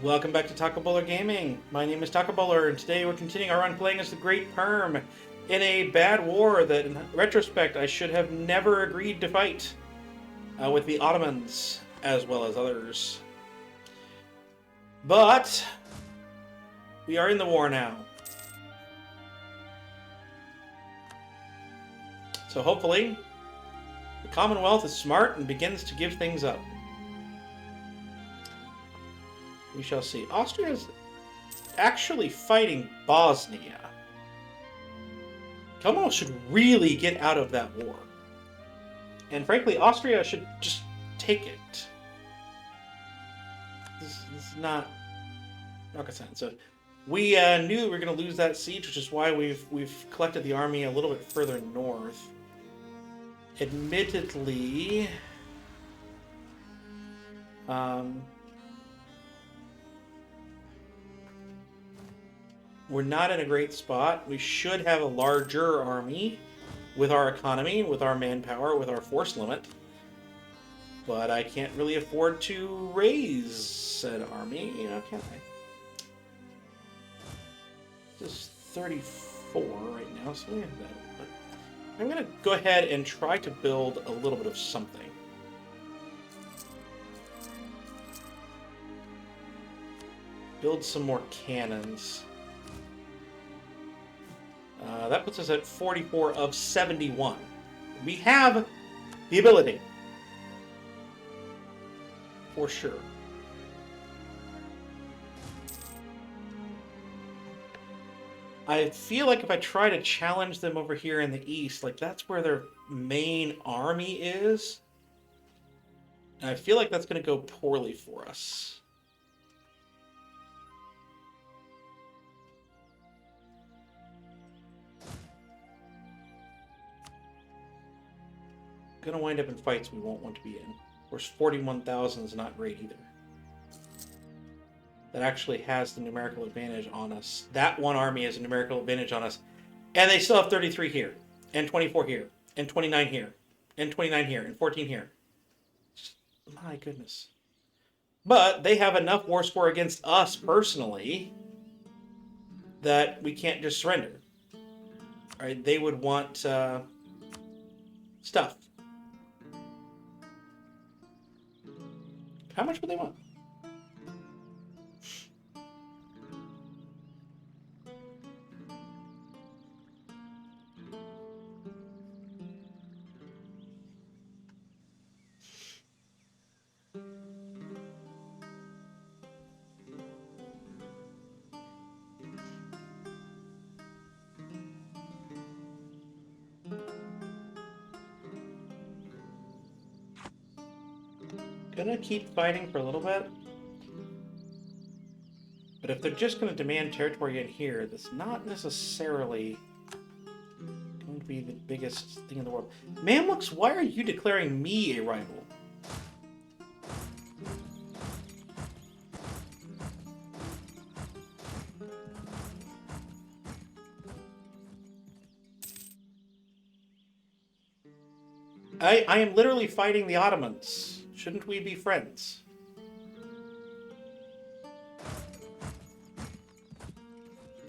Welcome back to Taco Bowler Gaming. My name is Taco Bowler, and today we're continuing our run playing as the Great Perm in a bad war that, in retrospect, I should have never agreed to fight with the Ottomans as well as others. But we are in the war now. So hopefully, the Commonwealth is smart and begins to give things up. We shall see. Austria is actually fighting Bosnia. Commonwealth should really get out of that war. And frankly, Austria should just take it. This is not rocket science. So we knew we were going to lose that siege, which is why we've collected the army a little bit further north. Admittedly, we're not in a great spot. We should have a larger army with our economy, with our manpower, with our force limit. But I can't really afford to raise said army, can I? This is 34 right now, so we have that. But I'm going to go ahead and try to build a little bit of something. Build some more cannons. That puts us at 44 of 71. We have the ability. For sure. I feel like if I try to challenge them over here in the east, like that's where their main army is. And I feel like that's going to go poorly for us. Gonna wind up in fights we won't want to be in. Of course, 41,000 is not great either. That actually has the numerical advantage on us. That one army has a numerical advantage on us. And they still have 33 here, and 24 here, and 29 here, and 29 here, and 14 here. My goodness. But they have enough war score against us personally that we can't just surrender. All right, they would want stuff. How much would they want? Gonna keep fighting for a little bit. But if they're just gonna demand territory in here, that's not necessarily going to be the biggest thing in the world. Mamluks, why are you declaring me a rival? I am literally fighting the Ottomans. Shouldn't we be friends?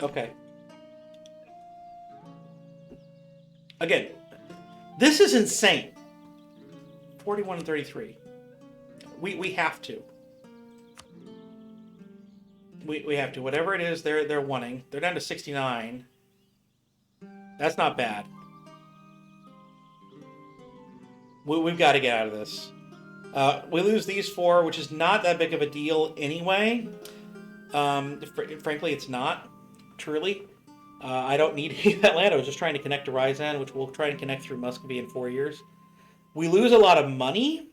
Okay. Again, this is insane. 41 and 33. We have to. We have to. Whatever it is they're wanting. They're down to 69. That's not bad. We've got to get out of this. We lose these four, which is not that big of a deal anyway. Frankly, it's not. Truly. I don't need any of that land. I was just trying to connect to Ryazan, which we'll try and connect through Muscovy in 4 years. We lose a lot of money.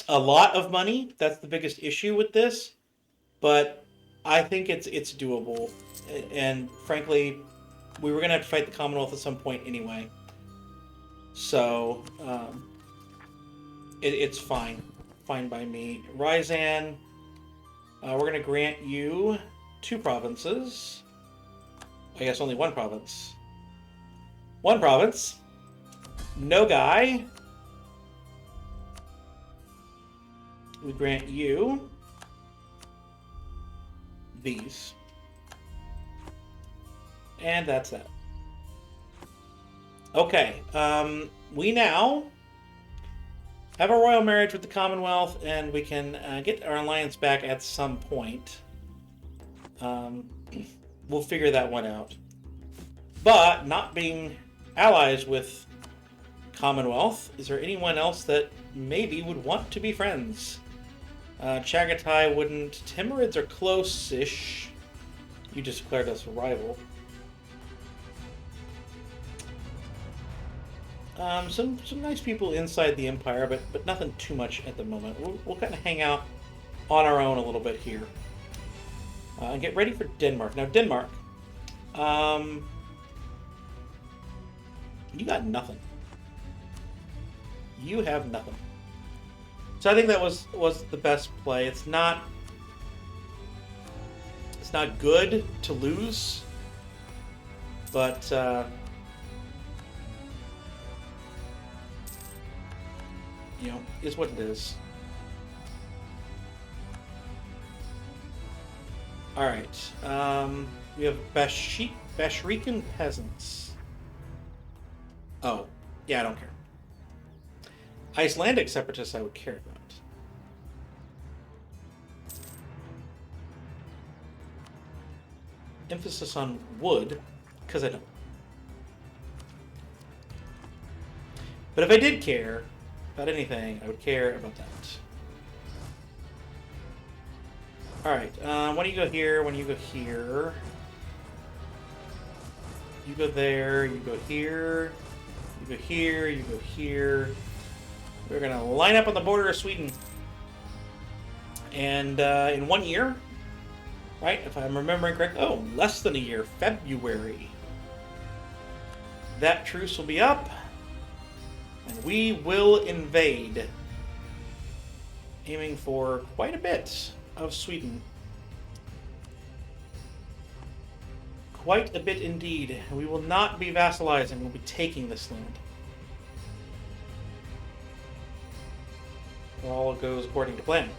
A lot of money. That's the biggest issue with this. But I think it's doable. And frankly, we were going to have to fight the Commonwealth at some point anyway. So, it's fine. Fine by me. Ryazan, we're going to grant you 2 provinces. I guess only 1 province. 1 province. No guy. We grant you these. And that's that. Okay, we now have a royal marriage with the Commonwealth, and we can get our alliance back at some point. We'll figure that one out. But not being allies with Commonwealth, is there anyone else that maybe would want to be friends? Chagatai wouldn't. Timurids are close-ish. You just declared us a rival. Some nice people inside the Empire, but nothing too much at the moment. We'll kind of hang out on our own a little bit here. And get ready for Denmark. Now, Denmark, you got nothing. You have nothing. So I think that was the best play. It's not good to lose, but you know, is what it is. All right. We have Bashrikan peasants. Oh, yeah, I don't care. Icelandic separatists I would care about. Emphasis on wood, because I don't. But if I did care about anything, I would care about that. Alright, why don't you go here, why don't you go here? You go there, you go here, you go here, you go here. We're going to line up on the border of Sweden. And in 1 year, right, if I'm remembering correctly, oh, less than a year, February, that truce will be up, and we will invade, aiming for quite a bit of Sweden. Quite a bit indeed. We will not be vassalizing, we'll be taking this land. All goes according to plan.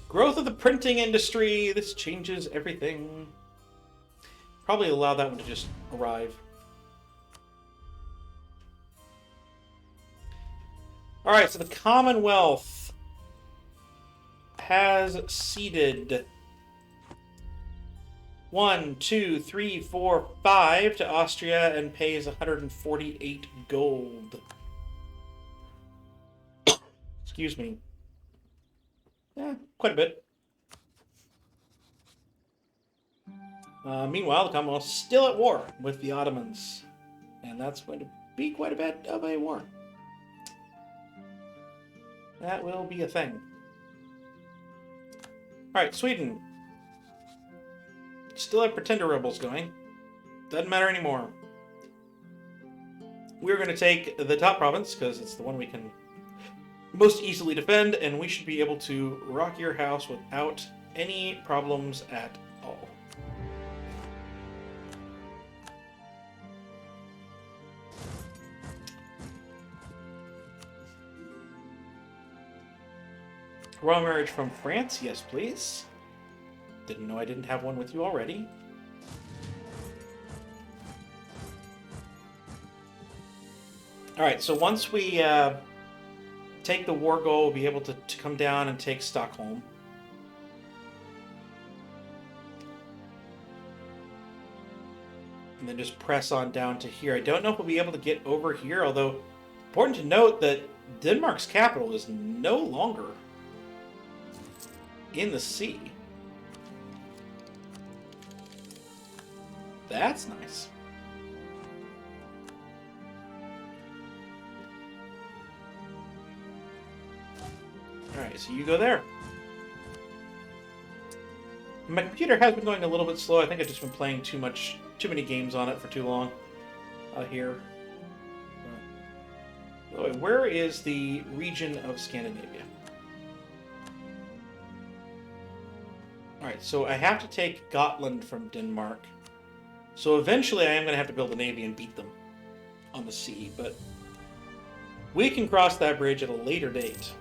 Growth of the printing industry. This changes everything. Probably allow that one to just arrive. Alright, so the Commonwealth has ceded 1, 2, 3, 4, 5 to Austria and pays 148 gold. Excuse me. Yeah, quite a bit. Meanwhile, the Commonwealth's still at war with the Ottomans. And that's going to be quite a bit of a war. That will be a thing. Alright, Sweden. Still have pretender rebels going. Doesn't matter anymore. We're going to take the top province, because it's the one we can most easily defend, and we should be able to rock your house without any problems at all. Royal marriage from France, yes please. Didn't know I didn't have one with you already. Alright, so once we take the war goal, we'll be able to come down and take Stockholm. And then just press on down to here. I don't know if we'll be able to get over here, although important to note that Denmark's capital is no longer in the sea. That's nice. Alright, so you go there. My computer has been going a little bit slow. I think I've just been playing too many games on it for too long here. By the way, where is the region of Scandinavia? Alright, so I have to take Gotland from Denmark. So eventually I am going to have to build a navy and beat them on the sea, but we can cross that bridge at a later date.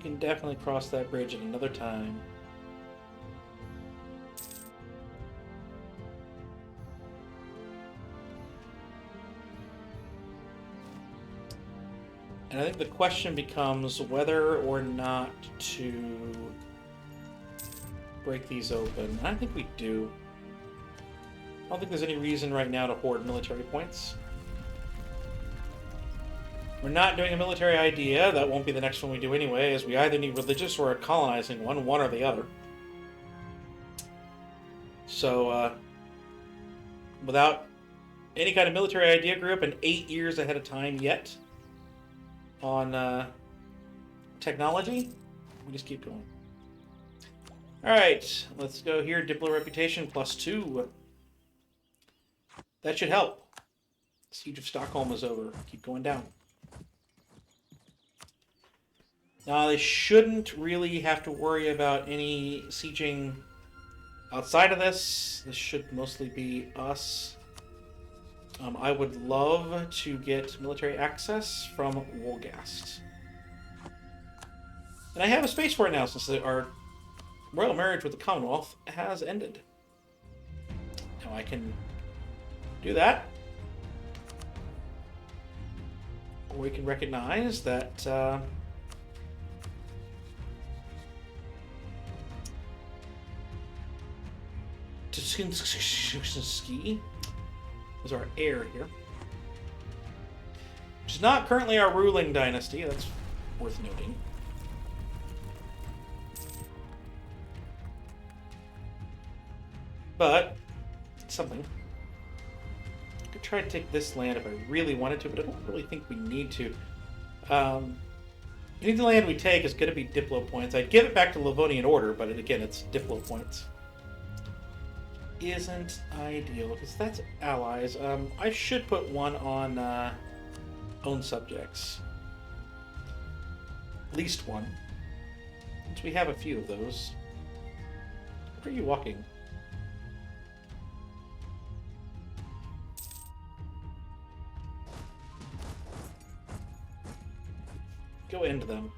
can definitely cross that bridge at another time. And I think the question becomes whether or not to break these open. I think we do. I don't think there's any reason right now to hoard military points. We're not doing a military idea. That won't be the next one we do anyway, as we either need religious or a colonizing one or the other. So, without any kind of military idea group and 8 years ahead of time yet on technology, we just keep going. Alright, let's go here. Diplo reputation +2. That should help. Siege of Stockholm is over. Keep going down. Now, they shouldn't really have to worry about any sieging outside of this. This should mostly be us. I would love to get military access from Wolgast. And I have a space for it now, since our royal marriage with the Commonwealth has ended. Now I can do that. Or we can recognize that Ski is our heir here, which is not currently our ruling dynasty. That's worth noting. But it's something. I could try to take this land if I really wanted to, but I don't really think we need to. Any of the land we take is going to be Diplo points. I'd give it back to Livonian Order, but again, it's Diplo points. Isn't ideal, because that's allies. I should put one on own subjects. At least one. Since we have a few of those. Where are you walking? Go into them.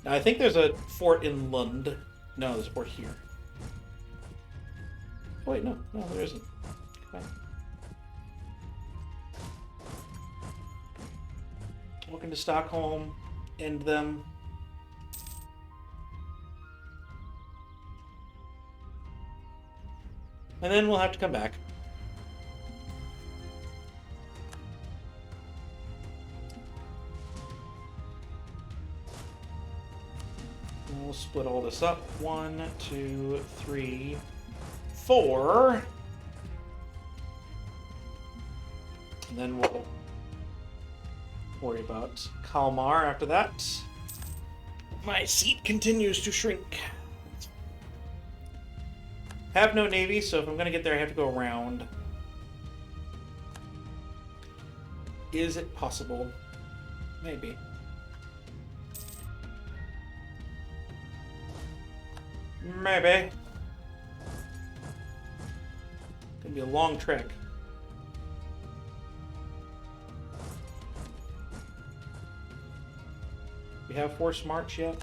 Now, I think there's a fort in Lund. No, there's a fort here. Oh, wait, no, there isn't. Okay. Welcome to Stockholm. End them. And then we'll have to come back. We'll split all this up. 1, 2, 3, 4. And then we'll worry about Kalmar after that. My seat continues to shrink. Have no navy, so if I'm going to get there, I have to go around. Is it possible? Maybe. Maybe. Gonna be a long trek. We have forced march yet?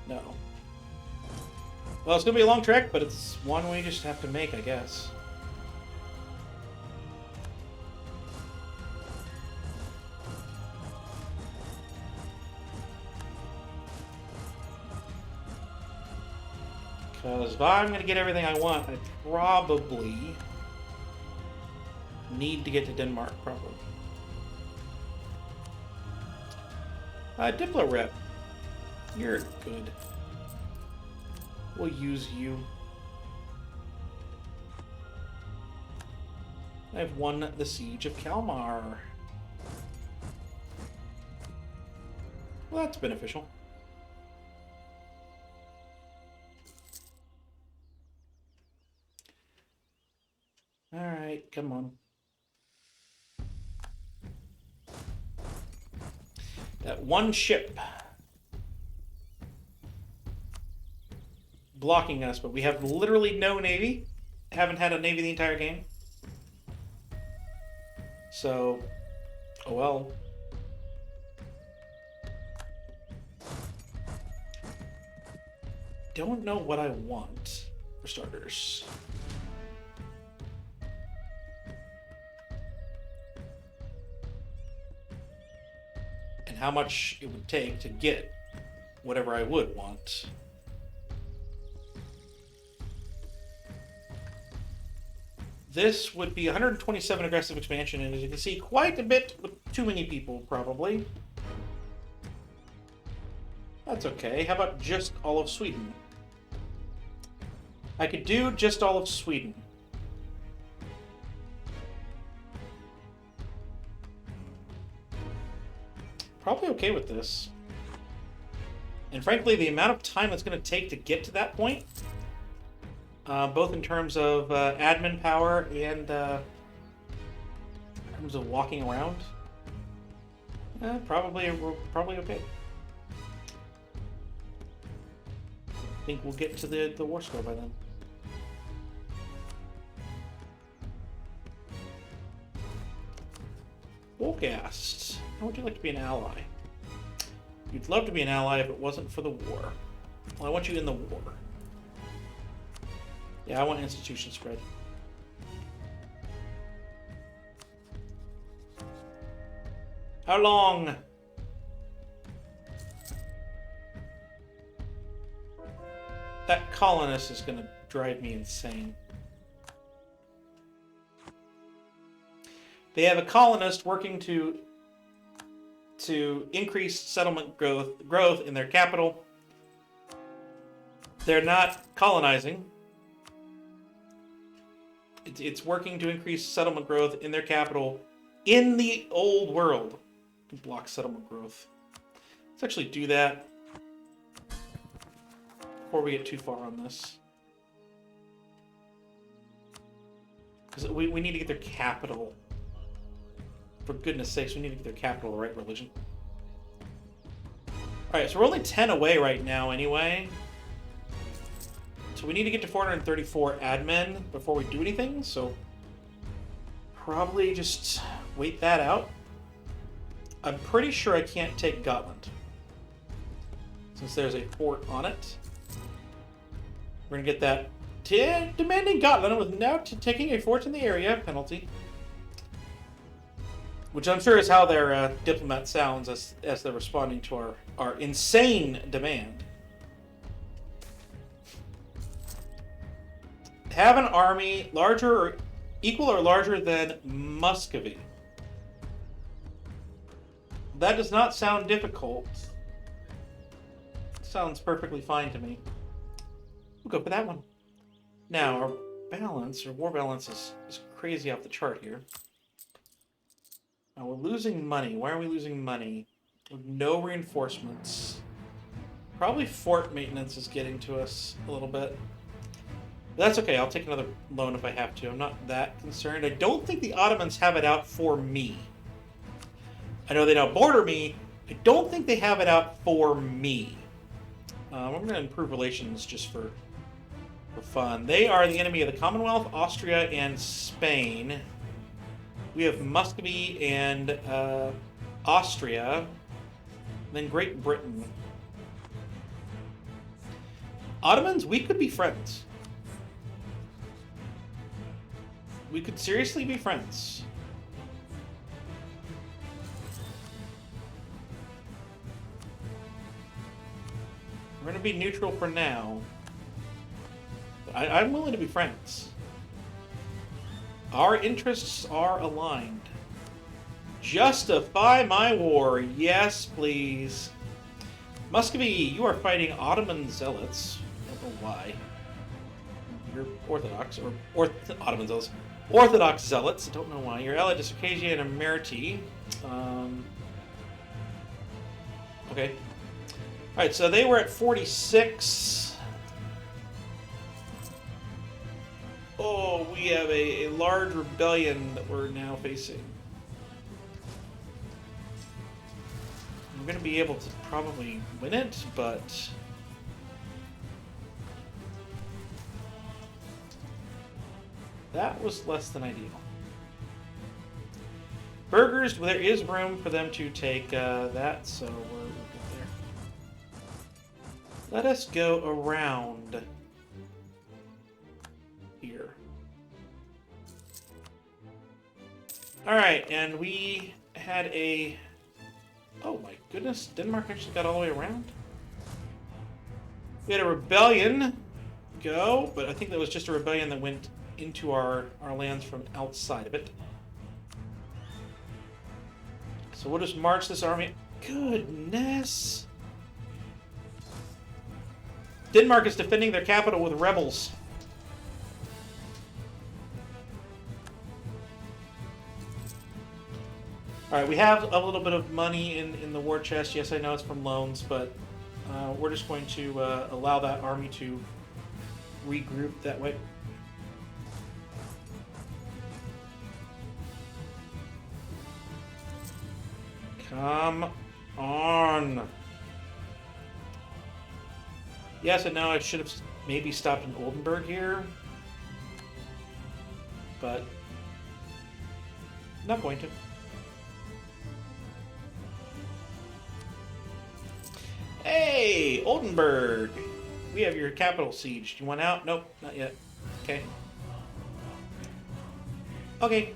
No. Well, it's gonna be a long trek, but it's one we just have to make, I guess. Because if I'm going to get everything I want, I probably need to get to Denmark, probably. Diplo rep. You're good. We'll use you. I've won the Siege of Kalmar. Well, that's beneficial. Alright, come on. That one ship blocking us, but we have literally no navy. Haven't had a navy the entire game. So, oh well. Don't know what I want, for starters. And how much it would take to get whatever I would want. This would be 127 aggressive expansion, and as you can see, quite a bit with too many people, probably. That's okay. How about just all of Sweden? I could do just all of Sweden. Probably okay with this. And frankly, the amount of time it's going to take to get to that point, both in terms of admin power and in terms of walking around, probably okay. I think we'll get to the war score by then. Wolgast, how would you like to be an ally? You'd love to be an ally if it wasn't for the war. Well, I want you in the war. Yeah, I want institution spread. How long? That colonist is going to drive me insane. They have a colonist working to increase settlement growth in their capital. They're not colonizing. It's working to increase settlement growth in their capital in the old world. Block settlement growth. Let's actually do that before we get too far on this. Because we need to get their capital. For goodness sakes, we need to get their capital right religion. Alright, so we're only 10 away right now anyway. So we need to get to 434 admin before we do anything, so probably just wait that out. I'm pretty sure I can't take Gotland, since there's a fort on it. We're going to get that demanding Gotland with now taking a fort in the area penalty. Which I'm sure is how their diplomat sounds as they're responding to our insane demand. Have an army larger or equal or larger than Muscovy. That does not sound difficult. Sounds perfectly fine to me. We'll go for that one. Now, our balance, or war balance, is crazy off the chart here. Now, we're losing money. Why are we losing money? With no reinforcements. Probably fort maintenance is getting to us a little bit. But that's okay. I'll take another loan if I have to. I'm not that concerned. I don't think the Ottomans have it out for me. I know they now border me. I don't think they have it out for me. We're going to improve relations just for fun. They are the enemy of the Commonwealth, Austria, and Spain. We have Muscovy and Austria, and then Great Britain. Ottomans, we could be friends. We could seriously be friends. We're going to be neutral for now. I'm willing to be friends. Our interests are aligned. Justify my war. Yes, please. Muscovy, you are fighting Ottoman zealots. I don't know why. You're Orthodox, or Ottoman zealots. Orthodox zealots. I don't know why. You're allied to Circassia and Emirati. Okay. Alright, so they were at 46. Oh, we have a large rebellion that we're now facing. I'm going to be able to probably win it, but that was less than ideal. Burgers, there is room for them to take that, so we're good there. Let us go around here. Alright, and we had a... Oh my goodness, Denmark actually got all the way around? We had a rebellion go, but I think that was just a rebellion that went into our lands from outside of it. So we'll just march this army. Goodness! Denmark is defending their capital with rebels. Alright, we have a little bit of money in the war chest. Yes, I know it's from loans, but we're just going to allow that army to regroup that way. Come on. Yes, I know I should have maybe stopped in Oldenburg here, but not going to. Hey, Oldenburg! We have your capital siege. Do you want out? Nope, not yet. Okay. Okay.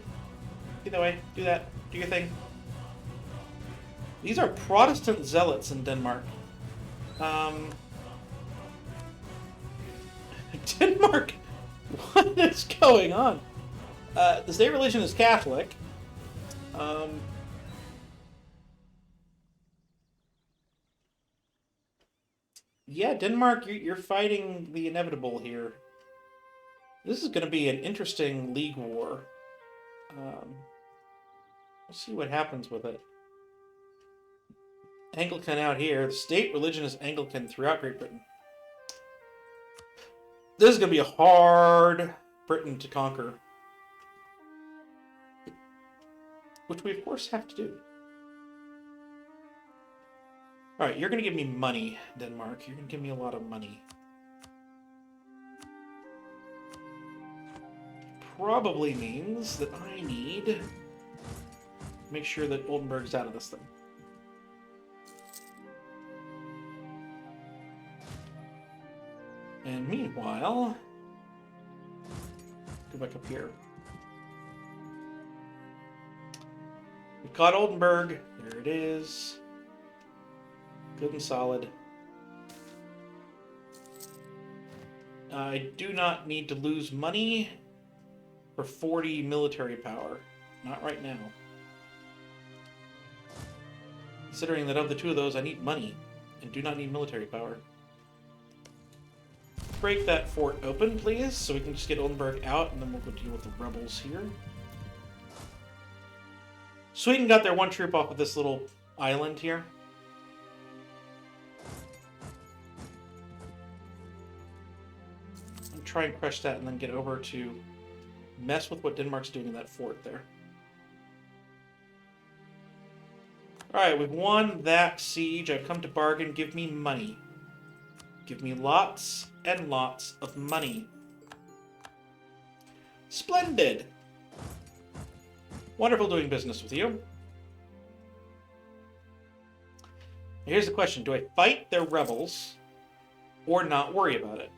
Either way, do that. Do your thing. These are Protestant zealots in Denmark. Denmark? What is going on? The state religion is Catholic. Yeah, Denmark, you're fighting the inevitable here. This is going to be an interesting league war. We'll see what happens with it. Anglican out here. The state religion is Anglican throughout Great Britain. This is going to be a hard Britain to conquer. Which we, of course, have to do. Alright, you're going to give me money, Denmark. You're going to give me a lot of money. Probably means that I need to make sure that Oldenburg's out of this thing. And meanwhile, go back up here. We've caught Oldenburg. There it is. Good and solid. I do not need to lose money for 40 military power. Not right now. Considering that of the two of those, I need money and do not need military power. Break that fort open, please, so we can just get Oldenburg out, and then we'll go deal with the rebels here. Sweden got their one troop off of this little island here. I'll try and crush that and then get over to mess with what Denmark's doing in that fort there. Alright, we've won that siege. I've come to bargain. Give me money. Give me lots and lots of money. Splendid! Wonderful doing business with you. Here's the question. Do I fight their rebels or not worry about it?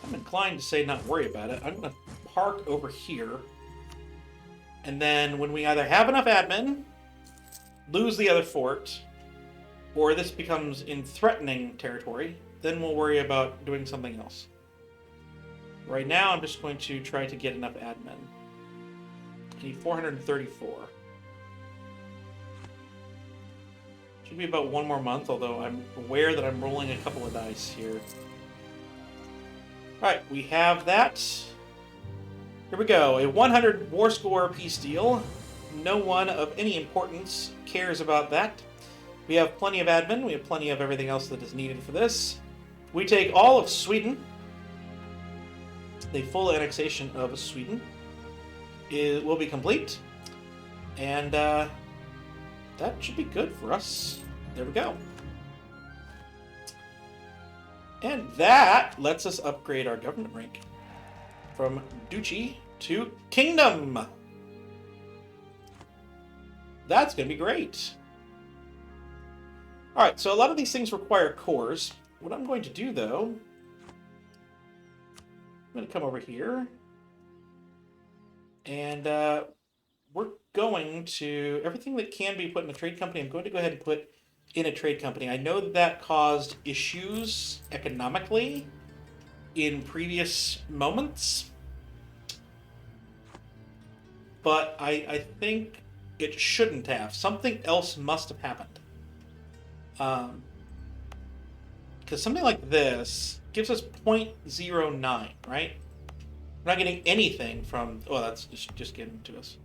I'm inclined to say not worry about it. I'm going to park over here. And then when we either have enough admin, lose the other fort, or this becomes in threatening territory, then we'll worry about doing something else. Right now, I'm just going to try to get enough admin. I need 434. Should be about one more month, although I'm aware that I'm rolling a couple of dice here. Alright, we have that. Here we go. A 100 war score peace deal. No one of any importance cares about that. We have plenty of admin. We have plenty of everything else that is needed for this. We take all of Sweden. The full annexation of Sweden will be complete. And that should be good for us. There we go. And that lets us upgrade our government rank from Duchy to Kingdom. That's going to be great. All right, so a lot of these things require cores. What I'm going to do, though, I'm going to come over here, and we're going to, everything that can be put in a trade company, I'm going to go ahead and put in a trade company. I know that that caused issues economically in previous moments, but I think it shouldn't have. Something else must have happened. Because something like this gives us 0.09, right? We're not getting anything from, oh, that's just getting to us.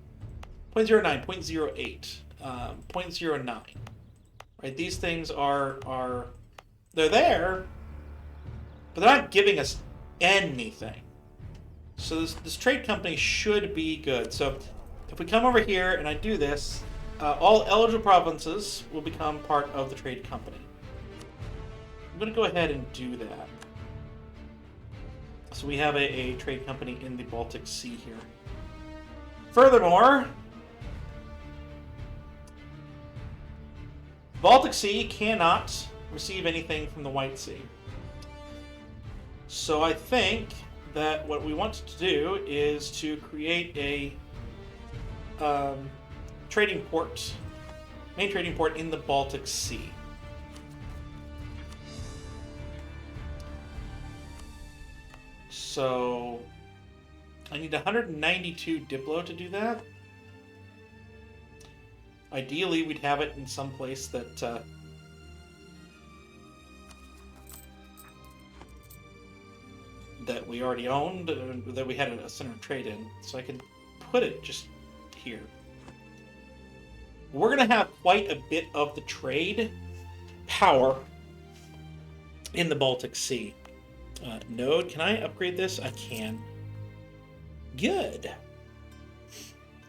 0.09, 0.08, 0.09, right? These things are they're there, but they're not giving us anything. So this trade company should be good. So if we come over here and I do this, all eligible provinces will become part of the trade company. I'm going to go ahead and do that. So we have a trade company in the Baltic Sea here. Furthermore, Baltic Sea cannot receive anything from the White Sea. So I think that what we want to do is to create a trading port, main trading port in the Baltic Sea. So I need 192 Diplo to do that. Ideally, we'd have it in some place that that we already owned, that we had a center of trade in. So I can put it just here. We're going to have quite a bit of the trade power in the Baltic Sea. Node, can I upgrade this? I can. Good.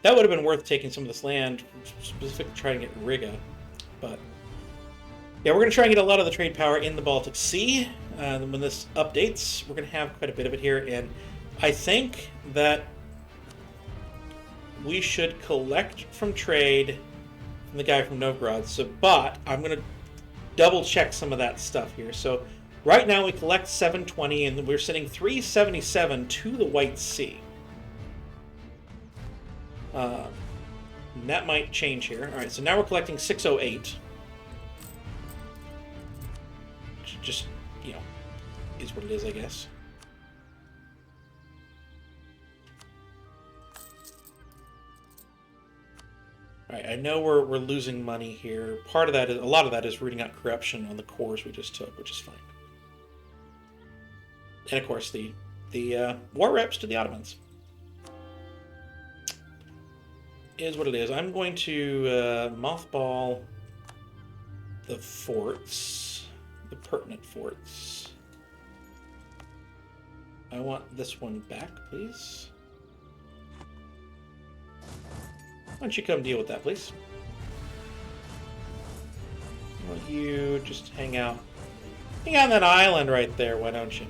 That would have been worth taking some of this land, specifically trying to get Riga. But yeah, we're going to try and get a lot of the trade power in the Baltic Sea. When this updates, we're going to have quite a bit of it here. And I think that we should collect from trade from the guy from Novgorod. But I'm going to double check some of that stuff here. So right now we collect 720 and we're sending 377 to the White Sea. And that might change here. All right, so now we're collecting 608. Just, you know, is what it is, I guess. All right, I know we're losing money here. Part of that is, a lot of that is rooting out corruption on the cores we just took, which is fine. And of course, the war reps to the Ottomans is what it is. I'm going to mothball the forts, the pertinent forts. I want this one back, please. Why don't you come deal with that, please? Why don't you just hang out? Hang out on that island right there, why don't you?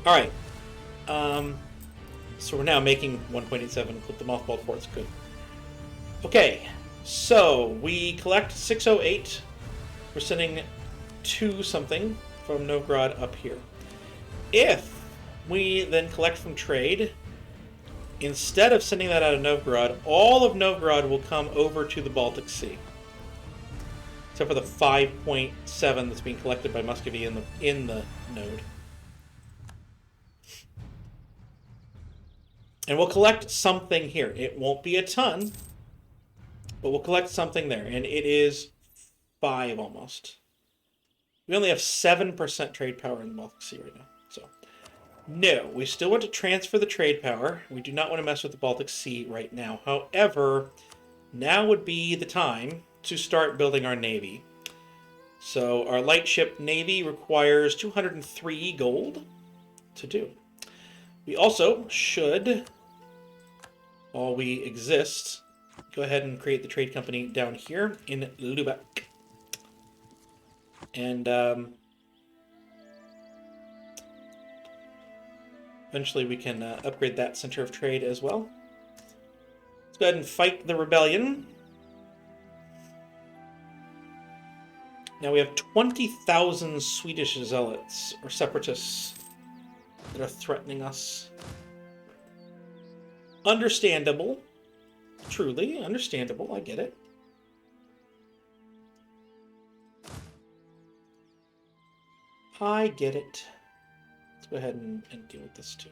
Alright. So we're now making 1.87 with the mothballed forts. Good. Okay, so we collect 608. We're sending 2 something from Novgorod up here. If we then collect from trade, instead of sending that out of Novgorod, all of Novgorod will come over to the Baltic Sea. Except for the 5.7 that's being collected by Muscovy in the node. And we'll collect something here. It won't be a ton, but we'll collect something there. And it is 5 almost. We only have 7% trade power in the Baltic Sea right now. So, no, we still want to transfer the trade power. We do not want to mess with the Baltic Sea right now. However, now would be the time to start building our navy. So our light ship navy requires 203 gold to do. We also should, while we exist, go ahead and create the trade company down here in Lubeck. And Eventually we can upgrade that center of trade as well. Let's go ahead and fight the rebellion. Now we have 20,000 Swedish zealots, or separatists, that are threatening us. Understandable. Truly understandable, I get it. I get it. Let's go ahead and deal with this too.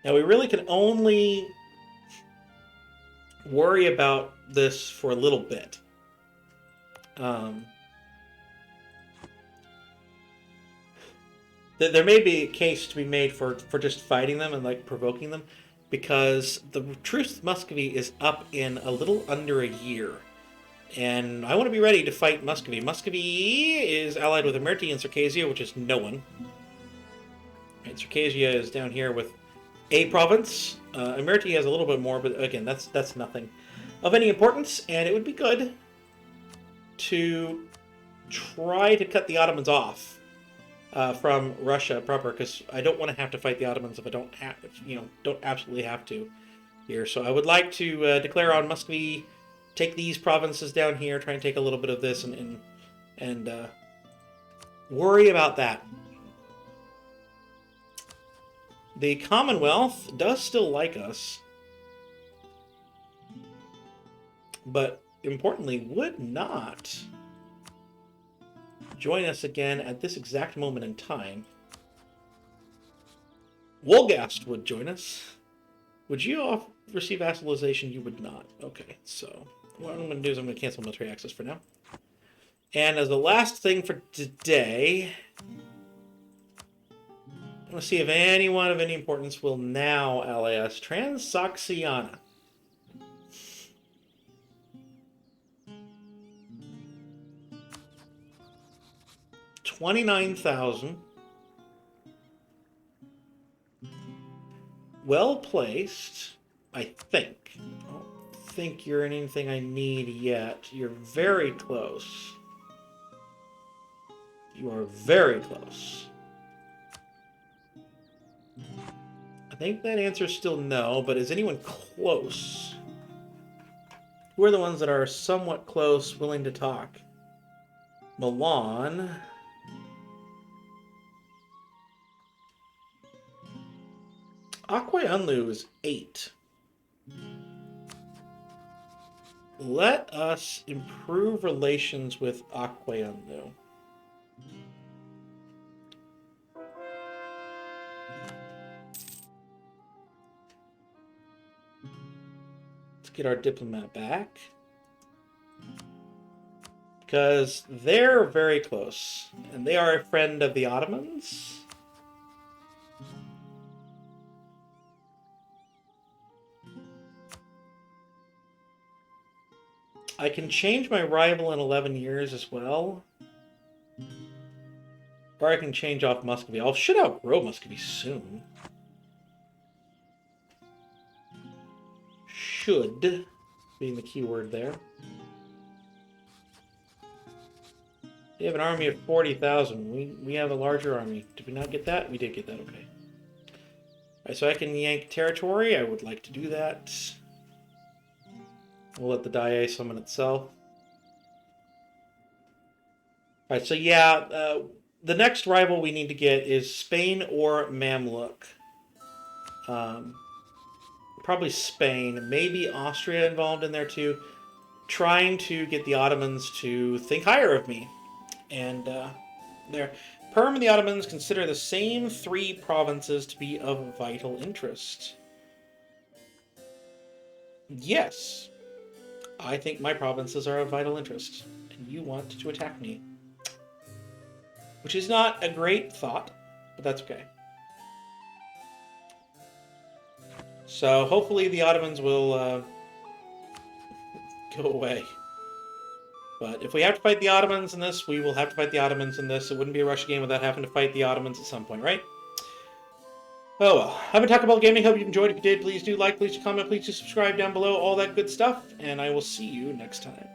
Now we really can only worry about this for a little bit. There may be a case to be made for just fighting them and like provoking them, because the truce with Muscovy is up in a little under a year. And I want to be ready to fight Muscovy. Muscovy is allied with Imerti and Circassia, which is no one. Right, Circassia is down here with a province. Imerti has a little bit more, but again, that's nothing of any importance. And it would be good to try to cut the Ottomans off from Russia proper, because I don't want to have to fight the Ottomans if I don't have, don't absolutely have to here. So I would like to declare on Muscovy. Take these provinces down here, try and take a little bit of this, and worry about that. The Commonwealth does still like us, but importantly would not join us again at this exact moment in time. Wolgast would join us. Would you receive vassalization? You would not. Okay, so what I'm going to do is I'm going to cancel military access for now. And as the last thing for today, I'm going to see if anyone of any importance will now ally us. Transoxiana. $29,000. Well placed, I think. I don't think you're anything I need yet. You're very close. You are very close. I think that answer is still no, but is anyone close? Who are the ones that are somewhat close, willing to talk? Milan. Akwayanlu is 8. Let us improve relations with Akwayanlu. Let's get our diplomat back. Because they're very close. And they are a friend of the Ottomans. I can change my rival in 11 years as well. Or I can change off Muscovy. I should outgrow Muscovy soon. Should being the key word there. We have an army of 40,000. We have a larger army. Did we not get that? We did get that, okay. Alright, so I can yank territory. I would like to do that. We'll let the Dai summon itself. Alright, so yeah, the next rival we need to get is Spain or Mamluk. Probably Spain, maybe Austria involved in there too. Trying to get the Ottomans to think higher of me. And Perm and the Ottomans consider the same 3 provinces to be of vital interest. Yes. I think my provinces are of vital interest, and you want to attack me. Which is not a great thought, but that's okay. So hopefully the Ottomans will go away. But if we have to fight the Ottomans in this, we will have to fight the Ottomans in this. It wouldn't be a Russia game without having to fight the Ottomans at some point, right? Oh well. I've been talking about gaming. Hope you enjoyed. If you did, please do like, please comment, please do subscribe down below, all that good stuff. And I will see you next time.